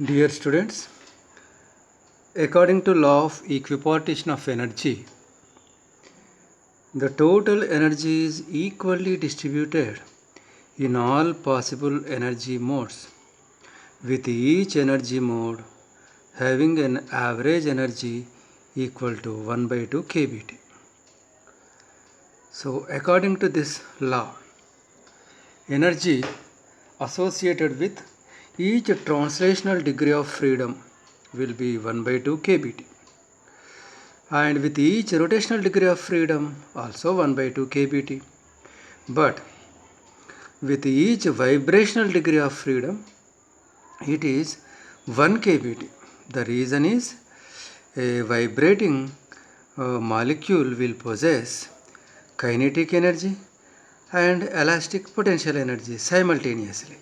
Dear students, according to law of equipartition of energy, the total energy is equally distributed in all possible energy modes, with each energy mode having an average energy equal to 1 by 2 kBT. So according to this law, energy associated with each translational degree of freedom will be 1 by 2 kBT, and with each rotational degree of freedom also 1 by 2 kBT. But with each vibrational degree of freedom it is 1 kBT. The reason is a vibrating molecule will possess kinetic energy and elastic potential energy simultaneously.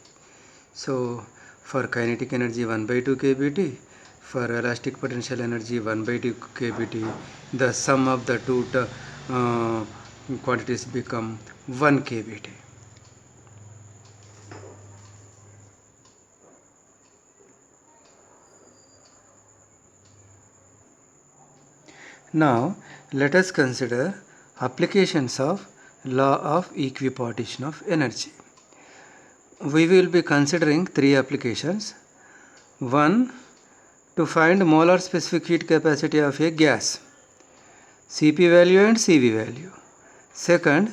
So for kinetic energy 1 by 2 kBT, for elastic potential energy 1 by 2 kBT, the sum of the two quantities become 1 kBT. Now let us consider applications of law of equipartition of energy. We will be considering three applications. One, to find molar specific heat capacity of a gas, Cp value and Cv value. Second,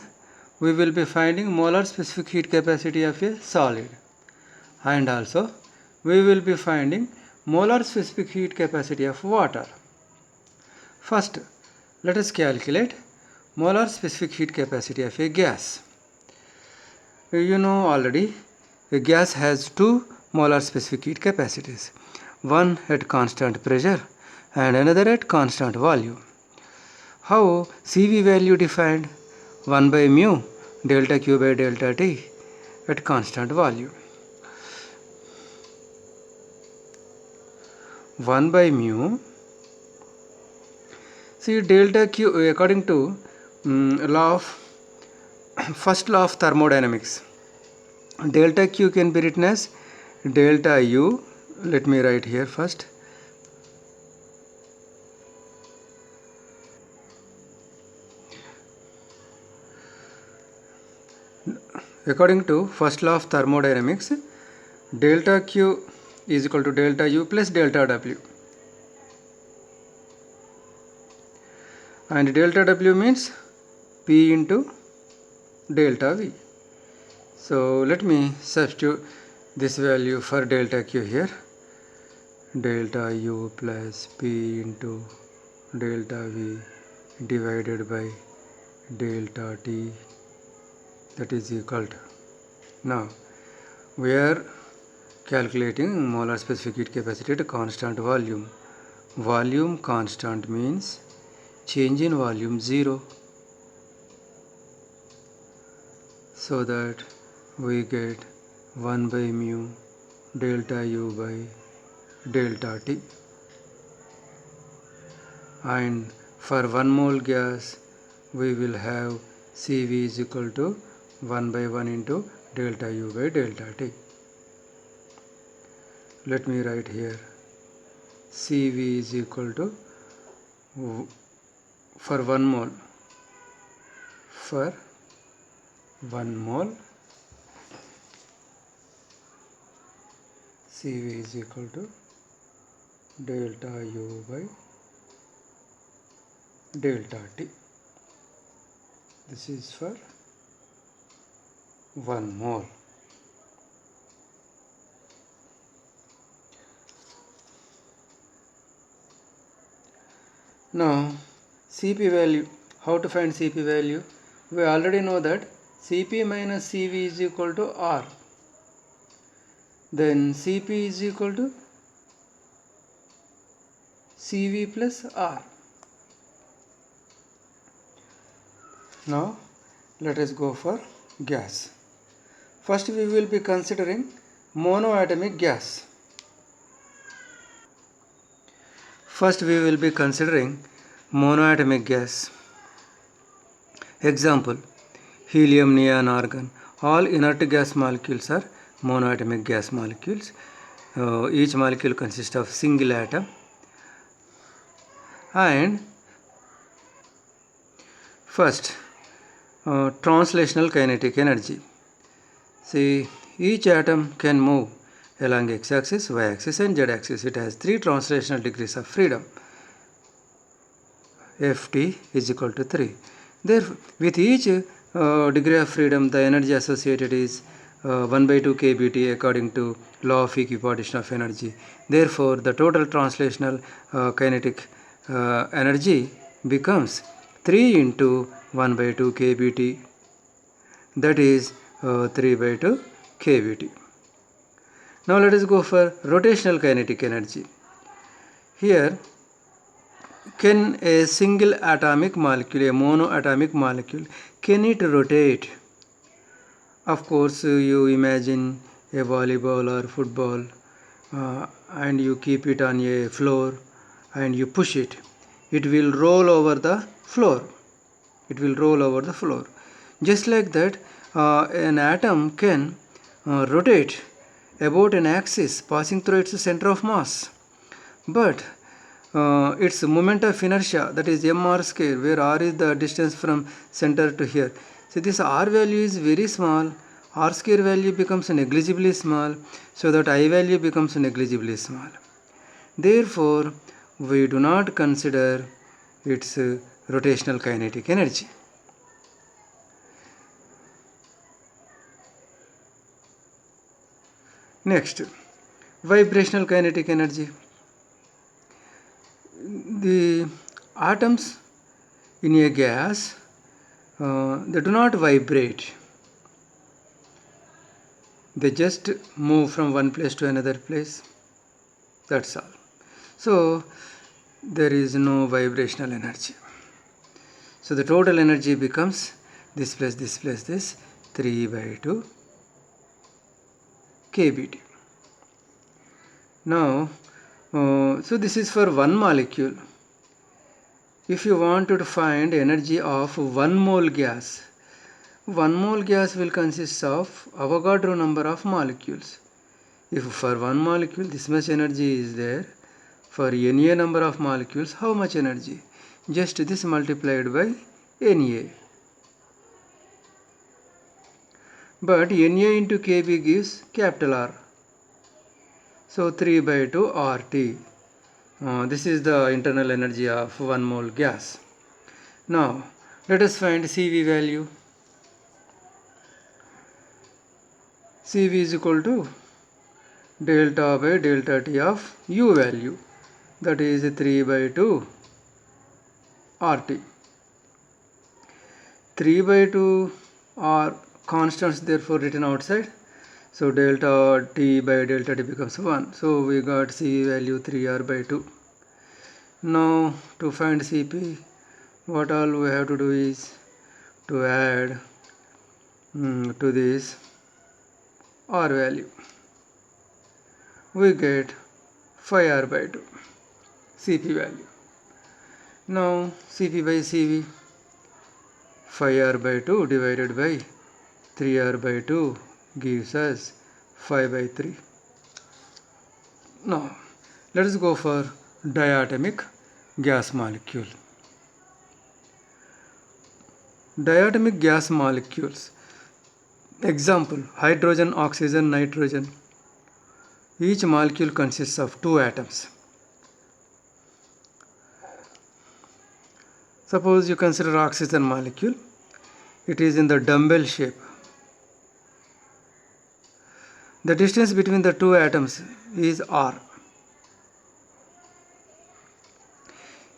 we will be finding molar specific heat capacity of a solid, and also we will be finding molar specific heat capacity of water. First, let us calculate molar specific heat capacity of a gas. You know already, a gas has two molar specific heat capacities, one at constant pressure and another at constant volume. How Cv value defined? 1 by mu delta Q by delta T at constant volume. 1 by mu, see delta Q according to first law of thermodynamics, delta Q can be written as delta U. Let me write here first. According to first law of thermodynamics, delta Q is equal to delta U plus delta W, and delta W means P into delta V. So let me substitute this value for delta Q here, delta U plus P into delta V divided by delta T, that is equal to, now we are calculating molar specific heat capacity at constant volume. Volume constant means change in volume 0, so that we get 1 by mu delta U by delta T, and for 1 mole gas we will have Cv is equal to 1 by 1 into delta U by delta T. Let me write here, Cv is equal to, for 1 mole, Cv is equal to delta U by delta T. This is for 1 mole. Now Cp value, how to find Cp value? We already know that Cp minus Cv is equal to R. Then Cp is equal to Cv plus R. Now let us go for gas. First we will be considering monoatomic gas. Example, helium, neon, argon. All inert gas molecules are monoatomic gas molecules. each molecule consists of single atom, and first translational kinetic energy. See, each atom can move along x-axis, y-axis and z-axis. It has 3 translational degrees of freedom. Ft is equal to 3. Therefore, with each degree of freedom, the energy associated is 1 by 2 kBT according to law of equipartition of energy. Therefore, the total translational kinetic energy becomes 3 into 1 by 2 kBT, that is 3 by 2 kBT. Now let us go for rotational kinetic energy. Here, can a single atomic molecule, a monoatomic molecule, can it rotate? Of course, you imagine a volleyball or football and you keep it on a floor and you push it. It will roll over the floor. It will roll over the floor. Just like that, an atom can rotate about an axis passing through its center of mass. But its moment of inertia, that is mr square, where r is the distance from center to here. So this r value is very small, r square value becomes negligibly small, so that I value becomes negligibly small. Therefore, we do not consider its rotational kinetic energy. Next, vibrational kinetic energy. The atoms in a gas, they do not vibrate. They just move from one place to another place. That's all. So there is no vibrational energy. So the total energy becomes this plus this plus this, 3 by 2 kBT. Now, so this is for one molecule. If you want to find energy of 1 mole gas, 1 mole gas will consist of Avogadro number of molecules. If for one molecule this much energy is there, for Na number of molecules, how much energy? Just this multiplied by Na. But Na into Kb gives capital R. So 3 by 2 RT. This is the internal energy of 1 mole gas. Now let us find Cv value. Cv is equal to delta by delta T of U value, that is 3 by 2 RT. 3 by 2 are constants therefore written outside. So delta T by delta T becomes 1. So we got Cv value 3R by 2. Now to find Cp, what all we have to do is to add to this R value. We get 5R by 2 Cp value. Now Cp by Cv, 5R by 2 divided by 3R by 2 gives us 5 by 3. Now let us go for diatomic gas molecule. Diatomic gas molecules. Example, hydrogen, oxygen, nitrogen. Each molecule consists of 2 atoms. Suppose you consider oxygen molecule. It is in the dumbbell shape. The distance between the 2 atoms is r.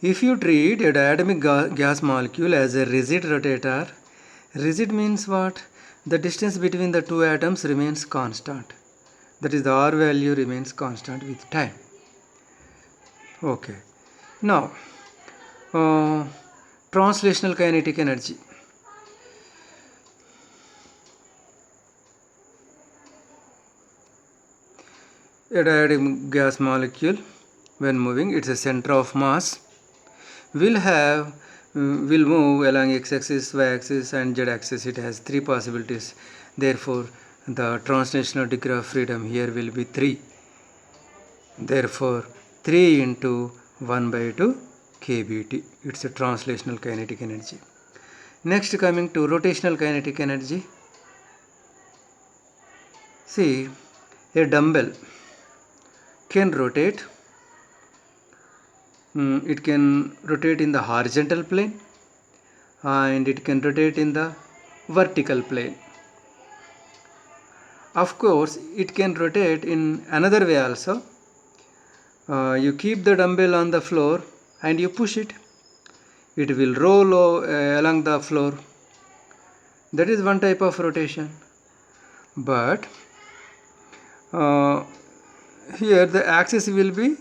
If you treat a diatomic gas molecule as a rigid rotator, rigid means what? The distance between the 2 atoms remains constant. That is, the r value remains constant with time. Okay. Now, translational kinetic energy. A diatomic gas molecule, when moving, its a center of mass will move along x-axis, y-axis and z-axis. It has 3 possibilities. Therefore, the translational degree of freedom here will be 3. Therefore, 3 into 1 by 2 kBT. It's a translational kinetic energy. Next, coming to rotational kinetic energy. See, a dumbbell can rotate. It can rotate in the horizontal plane and it can rotate in the vertical plane. Of course, it can rotate in another way also. You keep the dumbbell on the floor and you push it. It will roll along the floor. That is one type of rotation. But here the axis will be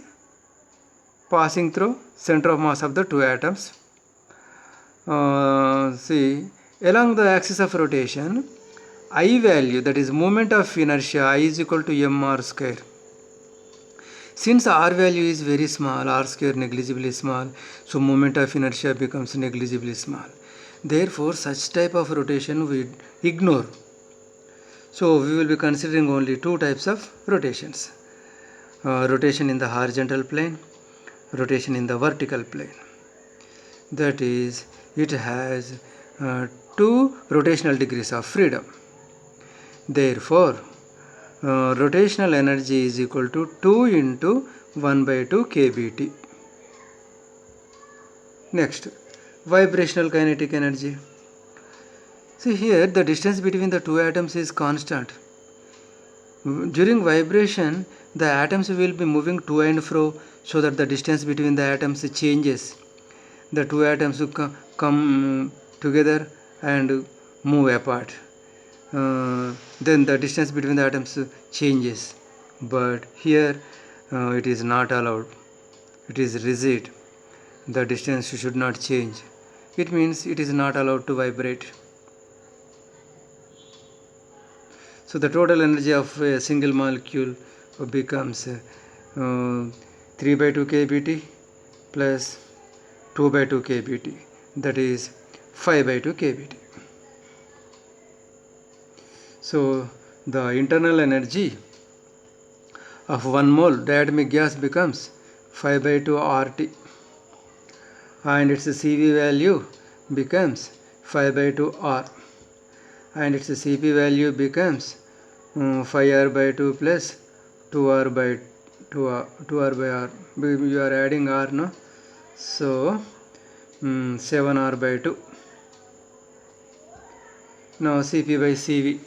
passing through center of mass of the two atoms. See, along the axis of rotation, I value, that is moment of inertia, I is equal to mr square. Since r value is very small, r square negligibly small, so moment of inertia becomes negligibly small. Therefore, such type of rotation we ignore. So we will be considering only two types of rotations. Rotation in the horizontal plane, rotation in the vertical plane. That is, it has two rotational degrees of freedom. Therefore, rotational energy is equal to 2 into 1 by 2 kBT. Next, vibrational kinetic energy. See here, the distance between the two atoms is constant. During vibration, the atoms will be moving to and fro so that the distance between the atoms changes. The two atoms come together and move apart. Then the distance between the atoms changes. But here it is not allowed. It is rigid. The distance should not change. It means it is not allowed to vibrate. So the total energy of a single molecule becomes 3 by 2 kBT plus 2 by 2 kBT, that is 5 by 2 kBT. So the internal energy of 1 mole diatomic gas becomes 5 by 2 RT and its CV value becomes 5 by 2 R and its CP value becomes 5R by 2 plus 2R by 2R by R. You are adding R, no? So 7R by 2. Now CP by CV.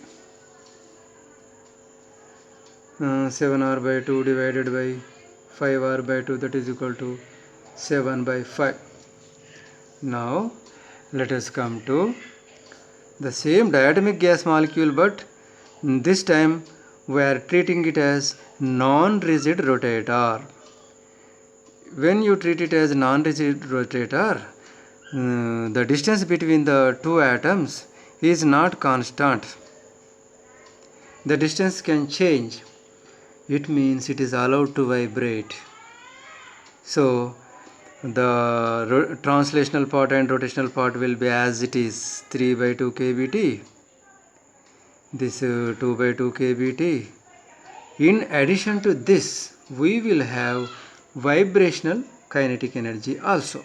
7R by 2 divided by 5R by 2, that is equal to 7 by 5. Now let us come to the same diatomic gas molecule, but this time we are treating it as non-rigid rotator. When you treat it as non-rigid rotator, the distance between the two atoms is not constant. The distance can change. It means it is allowed to vibrate. So the translational part and rotational part will be as it is, 3 by 2 kBT, this 2 by 2 kBT. In addition to this, we will have vibrational kinetic energy also.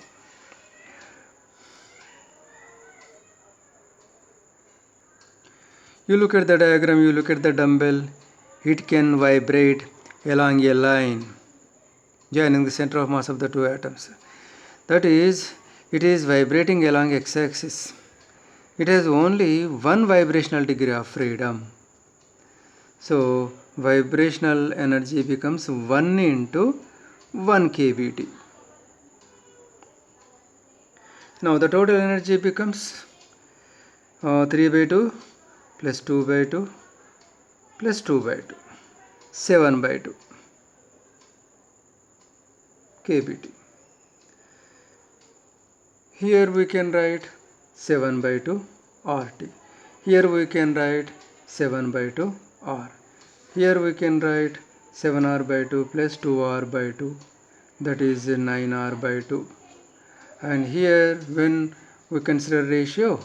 You look at the diagram, you look at the dumbbell, it can vibrate along a line joining the center of mass of the two atoms. That is, it is vibrating along x-axis. It has only one vibrational degree of freedom. So vibrational energy becomes 1 into 1 kBT. Now the total energy becomes 3 by 2 plus 2 by 2 plus 2 by 2, 7 by 2 kBT. Here we can write 7 by 2 RT. Here we can write 7 by 2 R. Here we can write 7R by 2 plus 2R by 2, that is 9R by 2. And here when we consider ratio,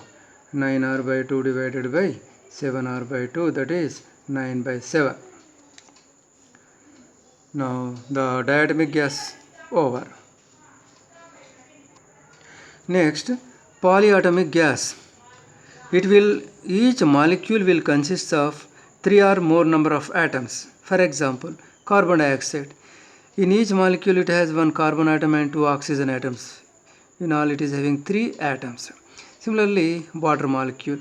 9R by 2 divided by 7R by 2, that is 9 by 7. Now the diatomic gas over. Next, polyatomic gas. Each molecule will consist of 3 or more number of atoms. For example, carbon dioxide. In each molecule it has one carbon atom and two oxygen atoms. In all it is having 3 atoms. Similarly, water molecule.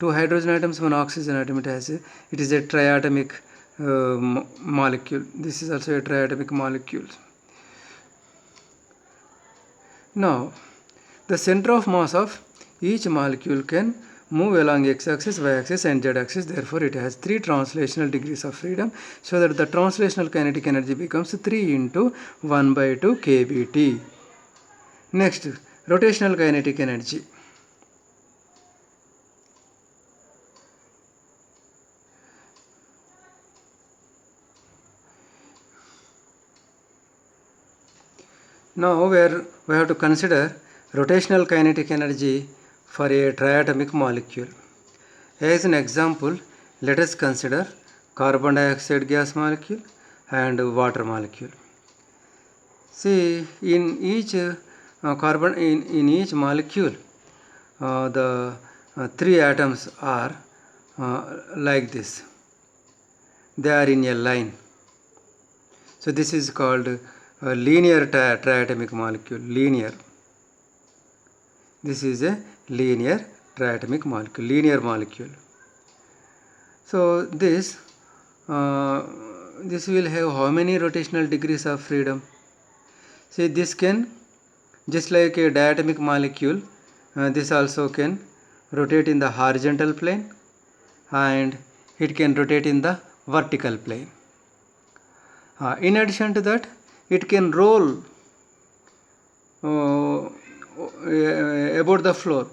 2 hydrogen atoms, 1 oxygen atom. It is a triatomic molecule. This is also a triatomic molecule. Now, the center of mass of each molecule can move along x-axis, y-axis and z-axis. Therefore, it has 3 translational degrees of freedom, so that the translational kinetic energy becomes 3 into 1 by 2 kBT. Next, rotational kinetic energy. Now we have to consider rotational kinetic energy for a triatomic molecule. As an example, let us consider carbon dioxide gas molecule and water molecule. See, in each in each molecule, the 3 atoms are like this. They are in a line. So this is called a linear triatomic molecule. Linear. This is a linear triatomic molecule. Linear molecule. So this will have how many rotational degrees of freedom? See, this can, just like a diatomic molecule, this also can rotate in the horizontal plane and it can rotate in the vertical plane. In addition to that, it can roll about the floor.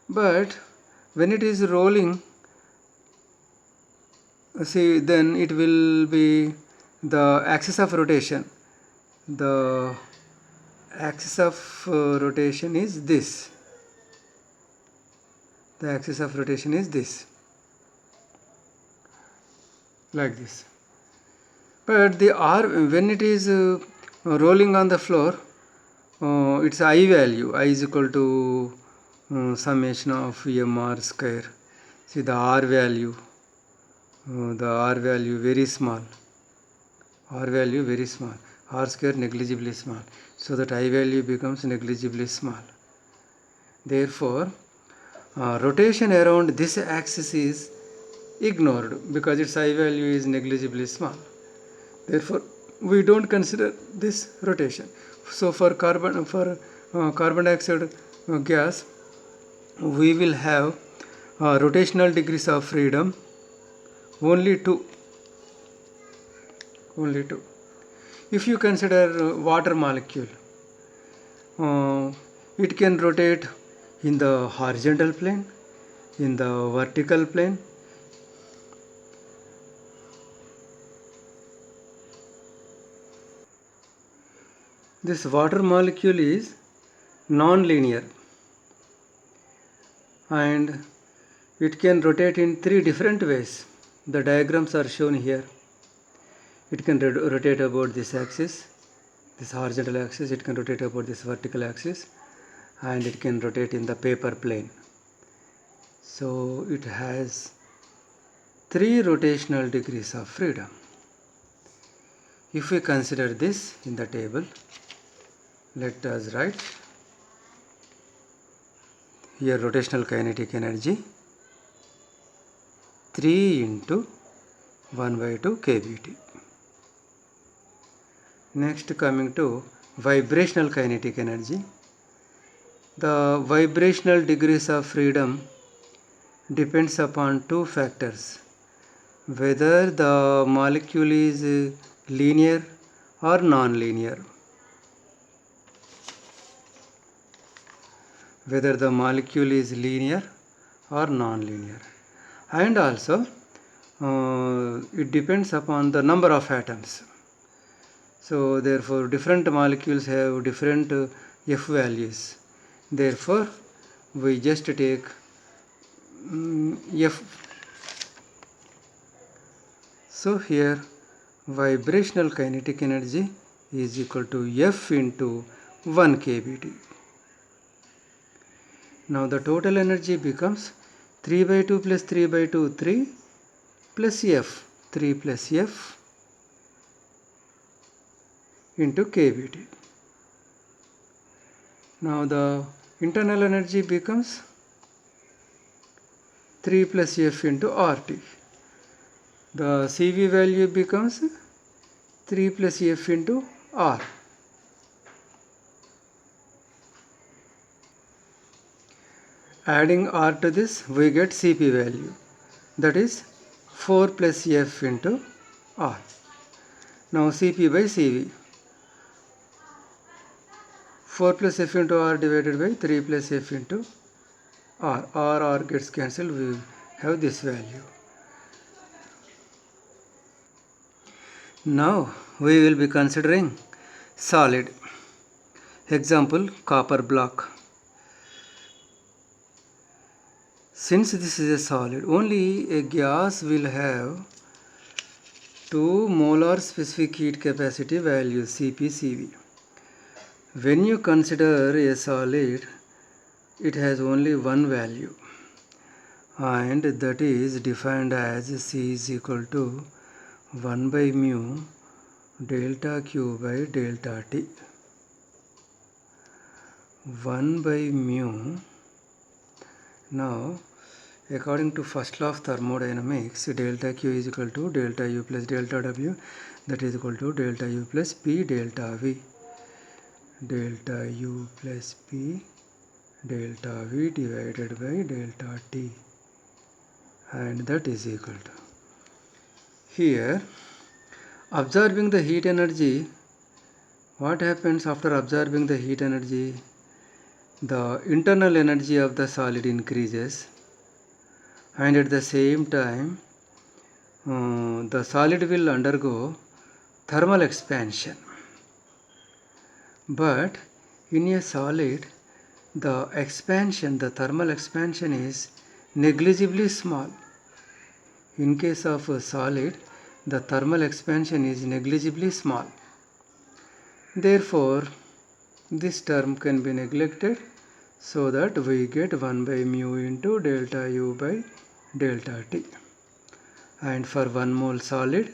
But when it is rolling, see, then it will be the axis of rotation. The axis of rotation is this. The axis of rotation is this. Like this. But the R, when it is rolling on the floor, its I value, I is equal to summation of mr square. See, the R value very small. R value very small. R square negligibly small. So that I value becomes negligibly small. Therefore, rotation around this axis is ignored because its I value is negligibly small. Therefore, we don't consider this rotation. So for carbon dioxide gas, we will have rotational degrees of freedom only 2. Only 2. If you consider water molecule, it can rotate in the horizontal plane, in the vertical plane. This water molecule is non-linear and it can rotate in 3 different ways. The diagrams are shown here. It can rotate about this axis, this horizontal axis. It can rotate about this vertical axis, and it can rotate in the paper plane. So it has 3 rotational degrees of freedom. If we consider this in the table, let us write here rotational kinetic energy 3 into 1 by 2 kBT. Next, coming to vibrational kinetic energy. The vibrational degrees of freedom depends upon 2 factors: whether the molecule is linear or non-linear. Whether the molecule is linear or non-linear, and also it depends upon the number of atoms. So therefore different molecules have different F values. Therefore we just take F. So here vibrational kinetic energy is equal to F into 1 kBT. Now the total energy becomes 3 by 2 plus 3 by 2, 3 plus F, 3 plus F into kBT. Now the internal energy becomes 3 plus F into RT. The CV value becomes 3 plus F into R. Adding R to this, we get Cp value, that is 4 plus F into R. Now Cp by Cv, 4 plus F into R divided by 3 plus F into R. R gets cancelled, we have this value. Now we will be considering solid. Example, copper block. Since this is a solid, only a gas will have 2 molar specific heat capacity values Cp, Cv. When you consider a solid, it has only one value, and that is defined as C is equal to 1 by mu delta Q by delta T. 1 by mu. Now, according to first law of thermodynamics, delta Q is equal to delta U plus delta W, that is equal to delta U plus P delta V. Delta U plus P delta V divided by delta T, and that is equal to. Here, absorbing the heat energy, what happens after absorbing the heat energy? The internal energy of the solid increases, and at the same time the solid will undergo thermal expansion. But in a solid, the thermal expansion is negligibly small. In case of a solid, the thermal expansion is negligibly small. Therefore, this term can be neglected, so that we get 1 by mu into delta U by delta T. And for 1 mole solid,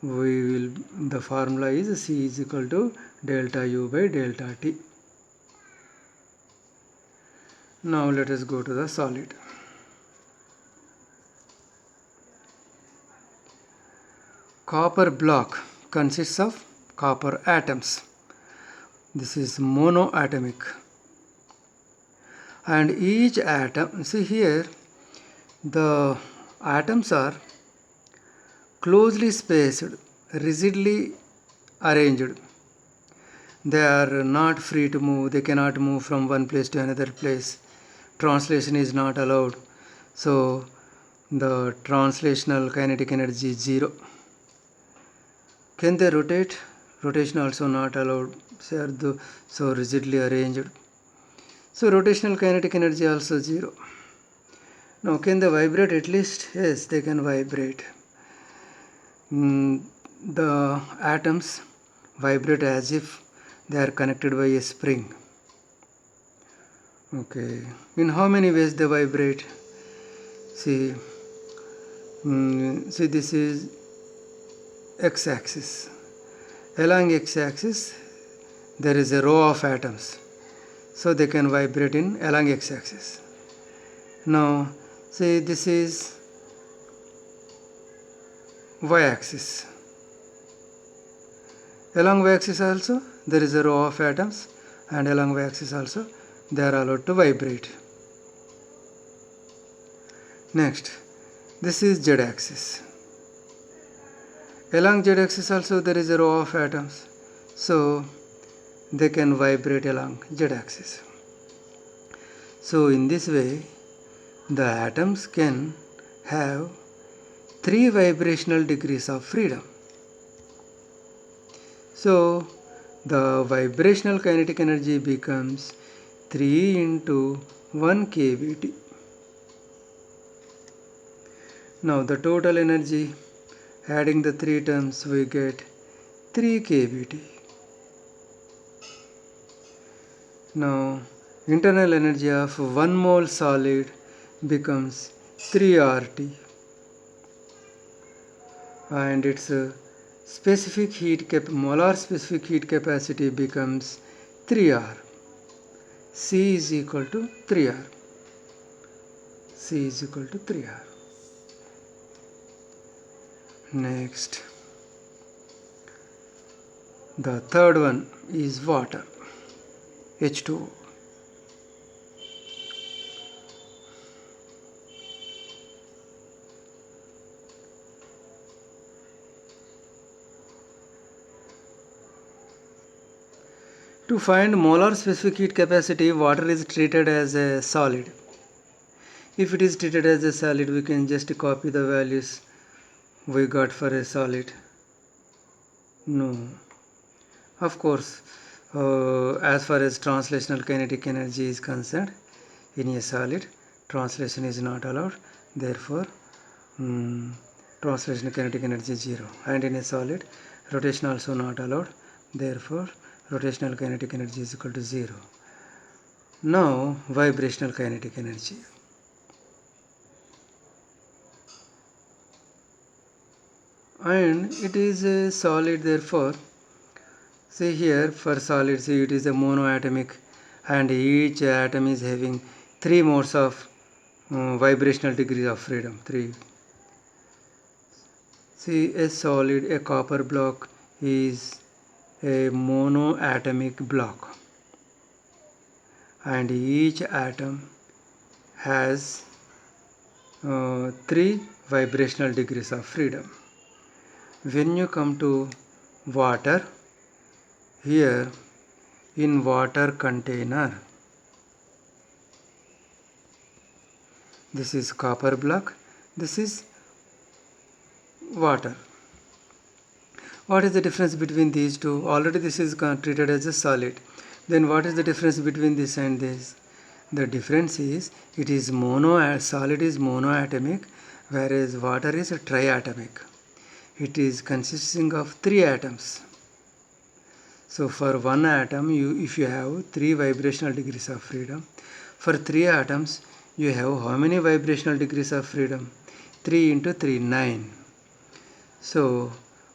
the formula is C is equal to delta U by delta T. Now let us go to the solid. Copper block consists of copper atoms. This is monoatomic. And each atom, see here, the atoms are closely spaced, rigidly arranged. They are not free to move, they cannot move from one place to another place. Translation is not allowed. So the translational kinetic energy is 0. Can they rotate? Rotation also not allowed. So rigidly arranged. So rotational kinetic energy also 0. Now can they vibrate at least? Yes, they can vibrate. The atoms vibrate as if they are connected by a spring. Okay. In how many ways they vibrate? See this is x-axis. Along x-axis there is a row of atoms, so they can vibrate along x-axis. Now say this is y-axis. Along y-axis also there is a row of atoms, and along y-axis also they are allowed to vibrate. Next, this is z-axis. Along z-axis also there is a row of atoms, so they can vibrate along z-axis. So in this way, the atoms can have 3 vibrational degrees of freedom. So the vibrational kinetic energy becomes 3 into 1 kBT. Now the total energy Adding the three terms, we get 3 kBT. Now, internal energy of 1 mole solid becomes 3 RT, and its specific molar specific heat capacity becomes 3R. C is equal to 3R. C is equal to 3R. Next, the third one is water, H2O. To find molar specific heat capacity, water is treated as a solid. If it is treated as a solid, we can just copy the values we got for a solid. No. Of course, as far as translational kinetic energy is concerned, in a solid, translation is not allowed. Therefore, translational kinetic energy is 0. And in a solid, rotation also not allowed. Therefore, rotational kinetic energy is equal to 0. Now, vibrational kinetic energy. And it is a solid, therefore, see here for solid, see it is a monoatomic, and each atom is having 3 modes of vibrational degrees of freedom. 3. See, a solid, a copper block is a monoatomic block, and each atom has 3 vibrational degrees of freedom. When you come to water, here in water container, this is copper block, this is water. What is the difference between these two? Already this is treated as a solid. Then what is the difference between this and this? The difference is solid is monoatomic, whereas water is a triatomic. It is consisting of 3 atoms. So for one atom, if you have 3 vibrational degrees of freedom, for 3 atoms you have how many vibrational degrees of freedom? 3 into 3, 9. So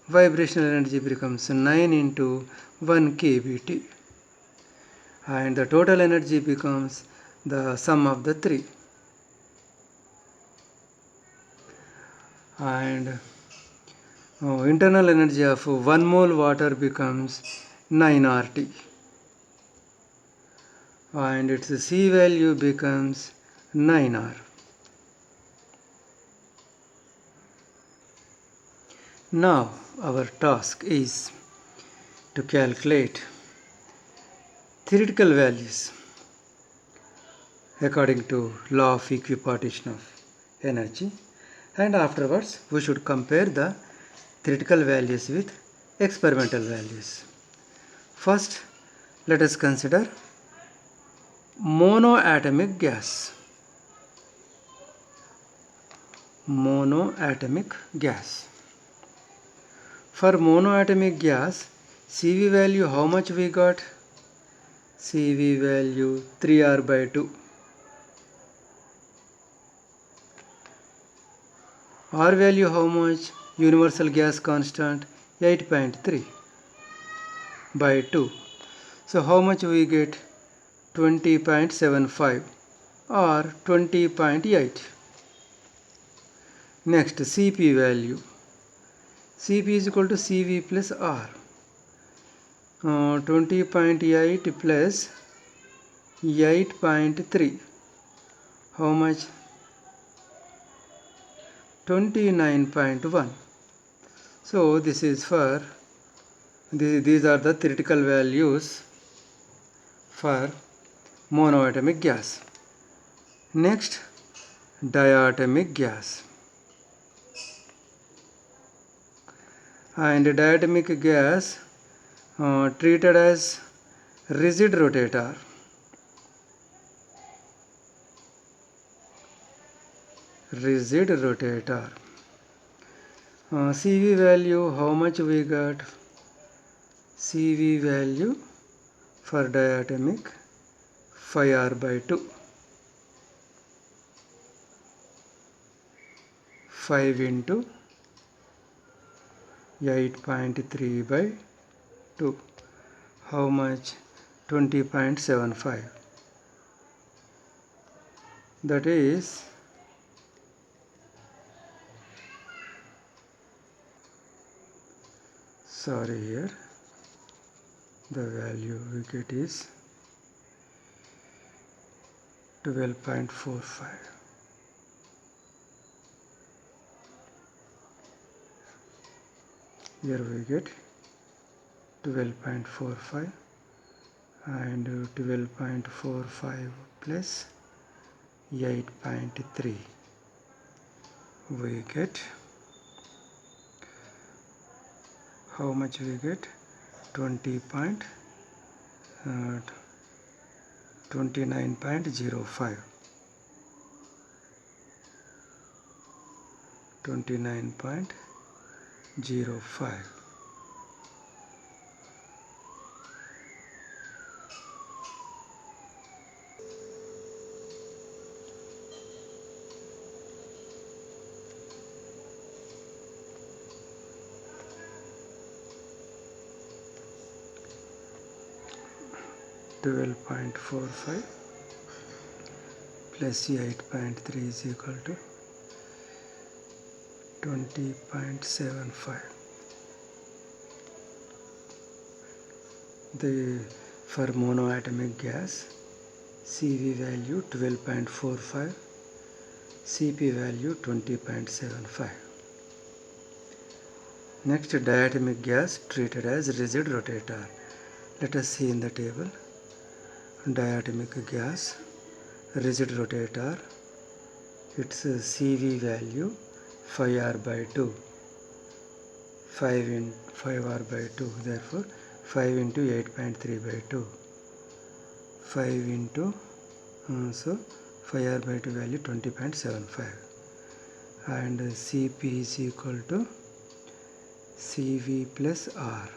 vibrational energy becomes 9 into 1 kBT, and the total energy becomes the sum of the 3. And internal energy of 1 mole water becomes 9 RT, and its C value becomes 9R. Now our task is to calculate theoretical values according to law of equipartition of energy, and afterwards we should compare the theoretical values with experimental values. First, let us consider monoatomic gas. Monoatomic gas. For monoatomic gas, CV value how much we got? CV value 3R by 2. R value how much? Universal gas constant 8.3 by 2. So how much we get? 20.75 or 20.8. Next, Cp value. Cp is equal to Cv plus R. 20.8 plus 8.3. How much? 29.1. So this is for these are the theoretical values for monoatomic gas. Next, diatomic gas. And diatomic gas treated as rigid rotator. Rigid rotator. CV value, how much we got? CV value for diatomic 5R by 2. 5 into 8.3 by 2. How much? 20.75. That is here the value we get is 12.45. Here we get 12.45 and 12.45 plus 8.3. We get, how much we get? 29.05. 29.05. .45 plus 8.3 is equal to 20.75. For monoatomic gas, CV value 12.45, CP value 20.75. Next, diatomic gas treated as rigid rotator. Let us see in the table. Diatomic gas, rigid rotator, its CV value 5R by 2, 5R by 2, therefore 5 into 8.3 by 2, 5 into, so 5R by 2 value 20.75, and CP is equal to CV plus R,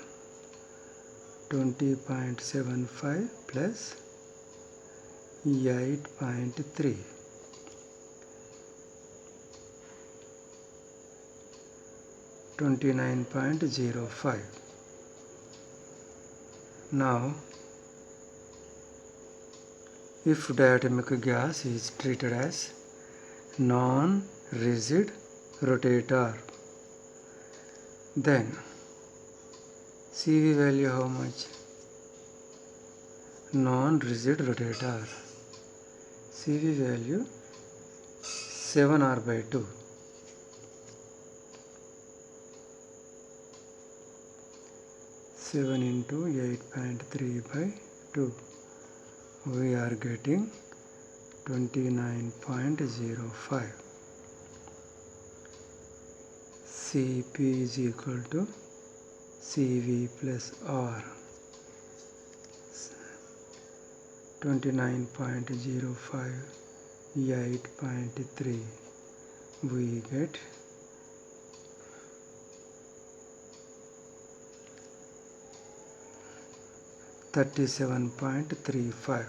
20.75 plus 8.3. 29.05. Now, if diatomic gas is treated as non-rigid rotator, then CV value how much? Non-rigid rotator, CV value 7R by 2. 7 into 8.3 by 2. We are getting 29.05. CP is equal to CV plus R. 29.05, 8.3. We get 37.35.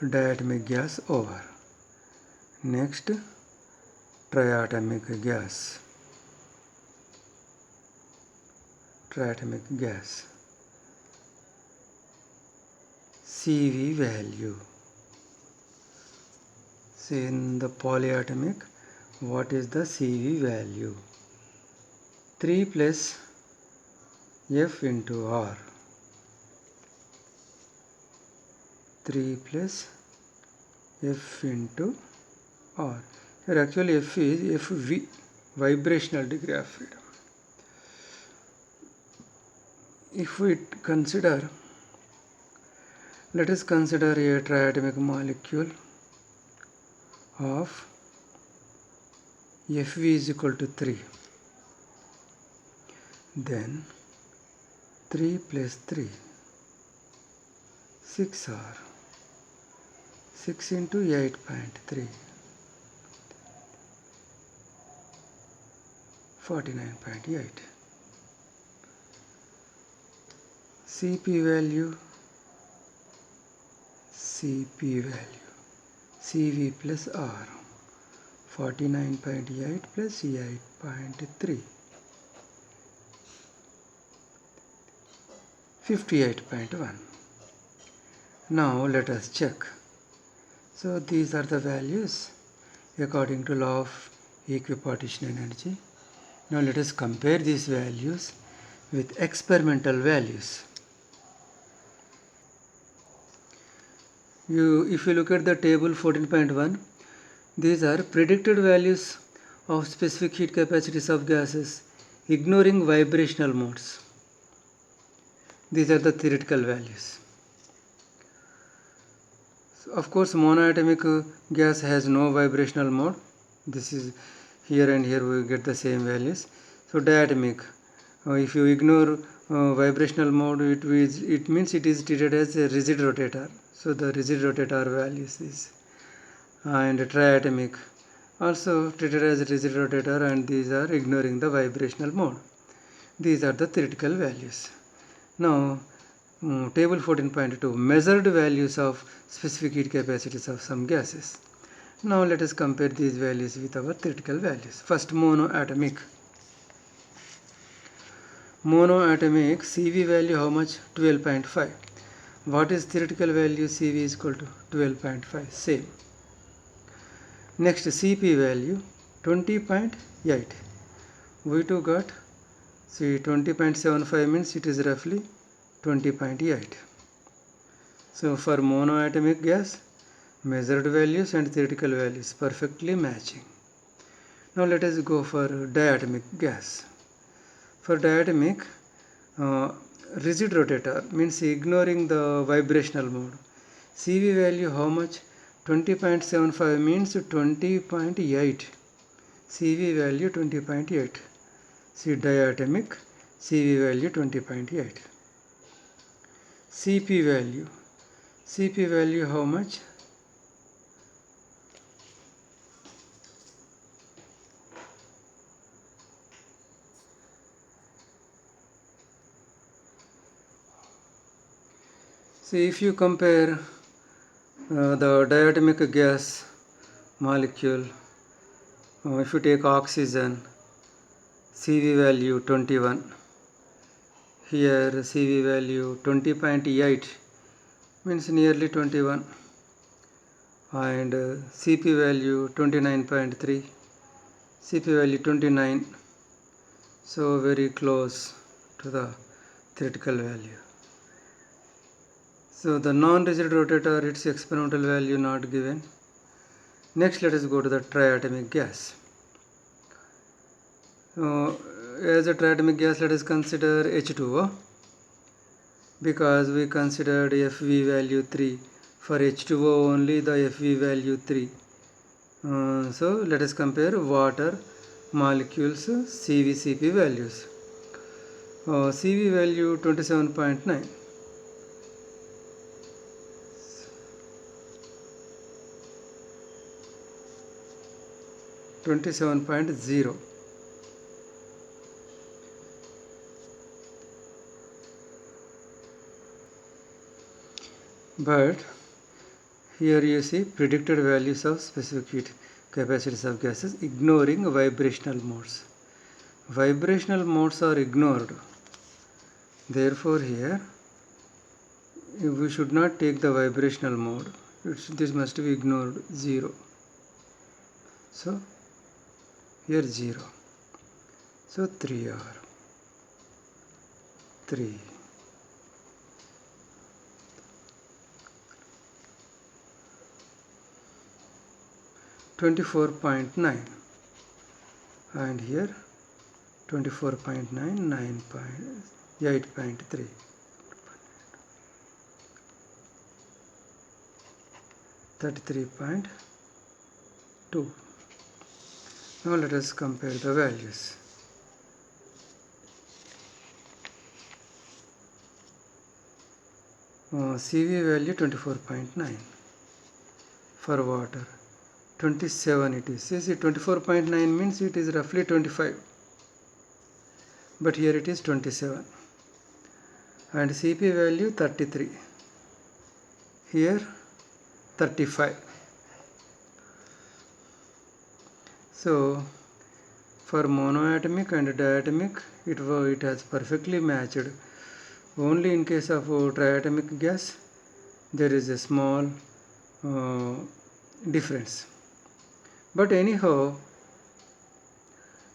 Diatomic gas over. Next, triatomic gas. Triatomic gas. CV value. See, in the polyatomic, what is the CV value? 3 plus F into R. 3 plus F into R. Here actually F is FV, vibrational degree of freedom. If we consider, let us consider a triatomic molecule of FV is equal to 3. Then 3 plus 3, 6R. 6 into 8.3. 49.8. Cp value, Cv plus R, 49.8 plus 8.3, 58.1. Now let us check. So these are the values according to law of equipartition energy. Now let us compare these values with experimental values. If you look at the table 14.1, these are predicted values of specific heat capacities of gases ignoring vibrational modes. These are the theoretical values. So of course, monoatomic gas has no vibrational mode. This is here and here we get the same values. So diatomic, if you ignore vibrational mode, it means it is treated as a rigid rotator. So the rigid rotator values is, and triatomic also treated as a rigid rotator, and these are ignoring the vibrational mode. These are the theoretical values. Now table 14.2, measured values of specific heat capacities of some gases. Now let us compare these values with our theoretical values. First, monoatomic. Monoatomic Cv value how much? 12.5. What is theoretical value? Cv is equal to 12.5. Same. Next, Cp value 20.8. We too got, see, 20.75 means it is roughly 20.8. So for monoatomic gas, measured values and theoretical values perfectly matching. Now let us go for diatomic gas. For diatomic, rigid rotator means ignoring the vibrational mode. Cv value how much? 20.75 means 20.8. Cv value 20.8. See, diatomic Cv value 20.8. Cp value how much? See, if you compare the diatomic gas molecule, if you take oxygen, Cv value 21, here Cv value 20.8 means nearly 21, and Cp value 29.3, Cp value 29, so very close to the theoretical value. So the non-rigid rotator, its experimental value not given. Next, let us go to the triatomic gas. As a triatomic gas, let us consider H2O, because we considered Fv value 3. For H2O only the Fv value 3. So let us compare water molecules Cv Cp values. Cv value 27.9. 27.0. But here you see predicted values of specific heat capacities of gases ignoring vibrational modes. Vibrational modes are ignored. Therefore here we should not take the vibrational mode. This must be ignored, 0. So here 0. So 3R. 3. $24.9, and here 24.9, 8.3, 33.2. Now let us compare the values. Cv value 24.9 for water. 27 it is. See, 24.9 means it is roughly 25. but here it is 27, and Cp value 33, here 35. So for monoatomic and diatomic it has perfectly matched. Only in case of triatomic gas there is a small difference, but anyhow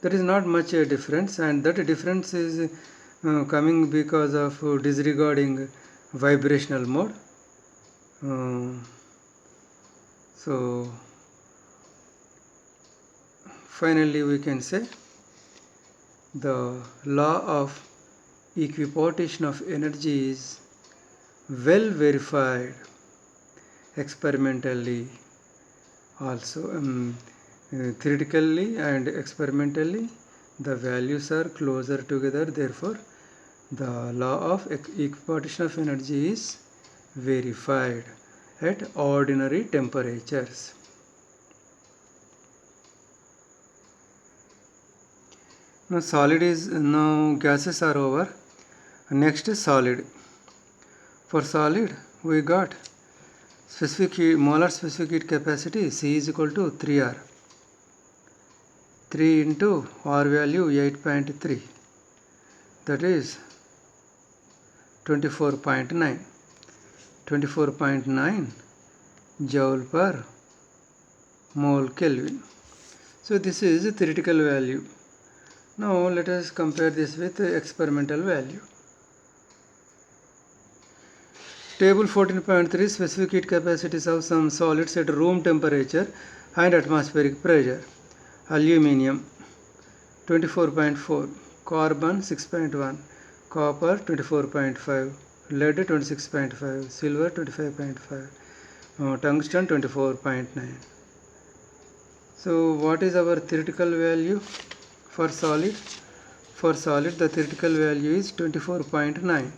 there is not much a difference, and that difference is coming because of disregarding vibrational mode. So finally we can say the law of equipartition of energy is well verified experimentally also. Theoretically and experimentally the values are closer together, therefore the law of equipartition of energy is verified at ordinary temperatures. Now gases are over. Next is solid. For solid we got molar specific heat capacity C is equal to 3R. 3 into R value 8.3, that is 24.9 joule per mole Kelvin. So this is a theoretical value. Now let us compare this with the experimental value. Table 14.3, specific heat capacities of some solids at room temperature and atmospheric pressure. Aluminium 24.4, carbon 6.1, copper 24.5, lead 26.5, silver 25.5, tungsten 24.9. So what is our theoretical value for solid? For solid the theoretical value is 24.9.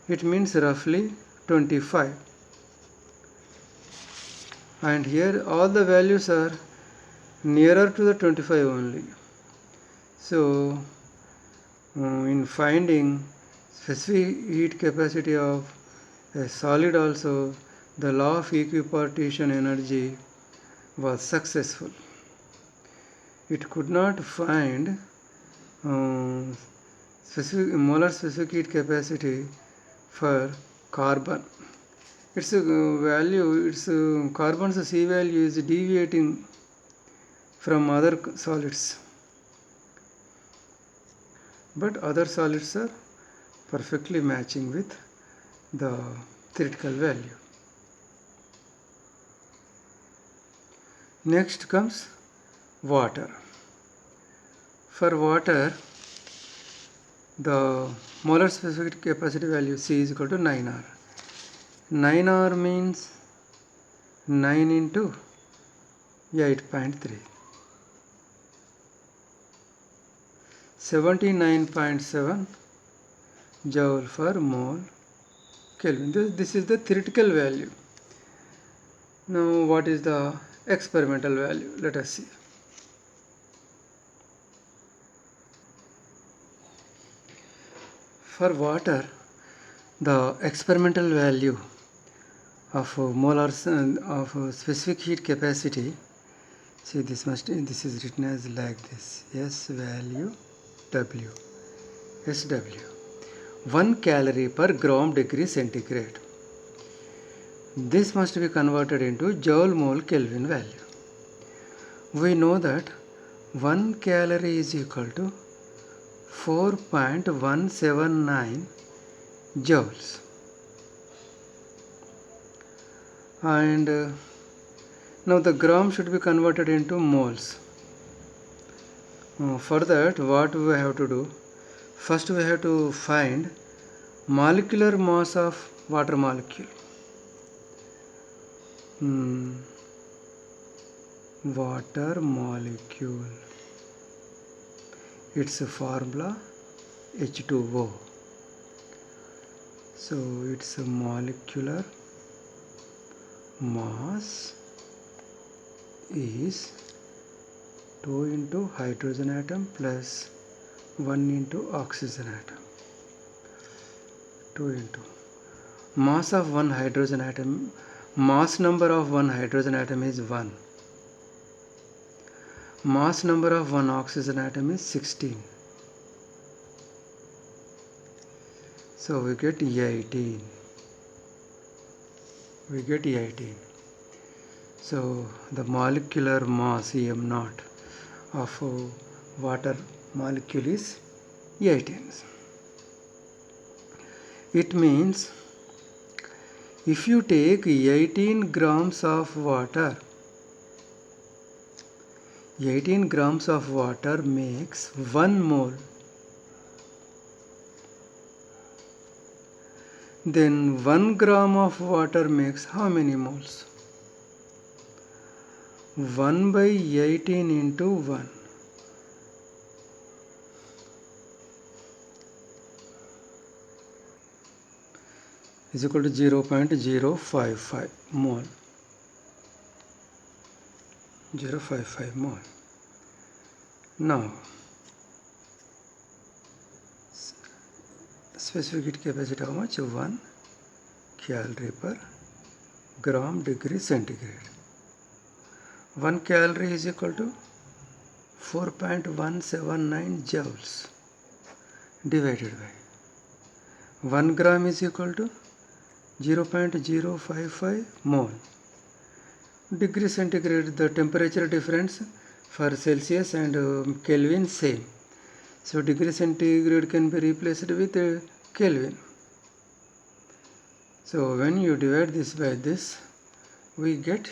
It means roughly 25, and here all the values are nearer to the 25 only. So in finding specific heat capacity of a solid also, the law of equipartition energy was successful. It could not find molar specific heat capacity for carbon. Its carbon's C value is deviating from other solids, but other solids are perfectly matching with the theoretical value. Next comes water. For water the molar specific capacity value C is equal to 9R. 9R means 9 into 8.3. 79.7 joule per mole Kelvin. This is the theoretical value. Now what is the experimental value? Let us see. For water the experimental value of of specific heat capacity, see this is written as like this, S value W, SW, 1 calorie per gram degree centigrade. This must be converted into joule mole Kelvin value. We know that 1 calorie is equal to 4.179 joules, and now the gram should be converted into moles. For that what we have to do? First we have to find molecular mass of water molecule. Water molecule, its formula H2O. So its molecular mass is 2 into hydrogen atom plus 1 into oxygen atom, 2 into mass of one hydrogen atom, mass number of one hydrogen atom is 1, mass number of one oxygen atom is 16, so we get 18. So the molecular mass EM0 of water molecule is 18. It means if you take 18 grams of water, 18 grams of water makes 1 mole. Then 1 gram of water makes how many moles? 1 by 18 into 1. Is equal to 0.055 mole. 0.55 mole. Now, specific heat capacity how much? 1 calorie per gram degree centigrade. 1 calorie is equal to 4.179 joules divided by 1 gram is equal to 0.055 mole. Degree centigrade, the temperature difference for Celsius and Kelvin same. So degree centigrade can be replaced with Kelvin. So when you divide this by this, we get